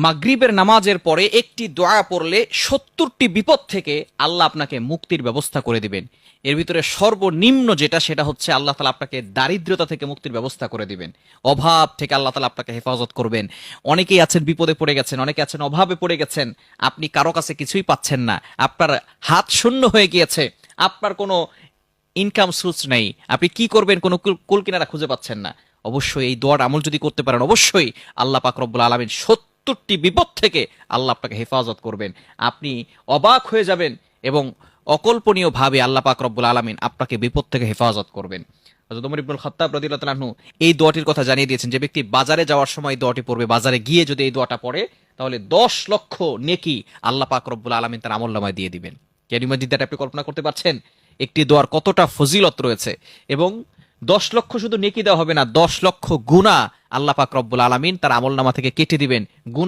মাগরিবের নামাজের পরে একটি দোয়া পড়লে ৭০টি বিপদ থেকে আল্লাহ আপনাকে মুক্তির ব্যবস্থা করে দিবেন। এর ভিতরে সর্বনিম্ন যেটা, সেটা হচ্ছে আল্লাহ তাআলা আপনাকে দারিদ্রতা থেকে মুক্তির ব্যবস্থা করে দিবেন। অভাব থেকে আল্লাহ তাআলা আপনাকে হেফাজত করবেন। অনেকেই আছেন বিপদে পড়ে গেছেন, অনেকে আছেন অভাবে পড়ে গেছেন, আপনি কারো কাছে কিছুই পাচ্ছেন না, আপনার হাত শূন্য হয়ে গিয়েছে, আপনার কোনো ইনকাম সোর্স নেই, আপনি কি করবেন কোনো কুল কিনারা খুঁজে পাচ্ছেন না। অবশ্যই এই দোয়ার আমল যদি করতে পারেন, অবশ্যই আল্লাহ পাক রব্বুল আলামিন ৭০টি বিপদ থেকে আল্লাহ আপনাকে হেফাজত করবেন। আপনি অবাক হয়ে যাবেন এবং অকল্পনীয় ভাবে আল্লাহ পাক রব্বুল আলামিন আপনাকে বিপদ থেকে হেফাজত করবেন। হযরত ওমর ইবনুল খাত্তাব রাদিয়াল্লাহু তাআলা আনহু এই দোয়াটির কথা জানিয়ে দিয়েছেন, যে ব্যক্তি বাজারে যাওয়ার সময় এই দোয়াটি পড়বে, বাজারে গিয়ে যদি এই দোয়াটা পড়ে, তাহলে ১০ লক্ষ নেকি আল্লাহ পাক রব্বুল আলামিন তার আমলনামায় দিয়ে দিবেন। Can you imagine that? আপনি কল্পনা করতে পারছেন একটি দোয়ার কতটা ফজিলত রয়েছে? এবং ১০ লক্ষ শুধু নেকি দেওয়া হবে না, ১০ লক্ষ গুনাহ আল্লাহ পাক রব্বুল আলামিন তার আমলনামা থেকে কেটে দিবেন। গুনাহ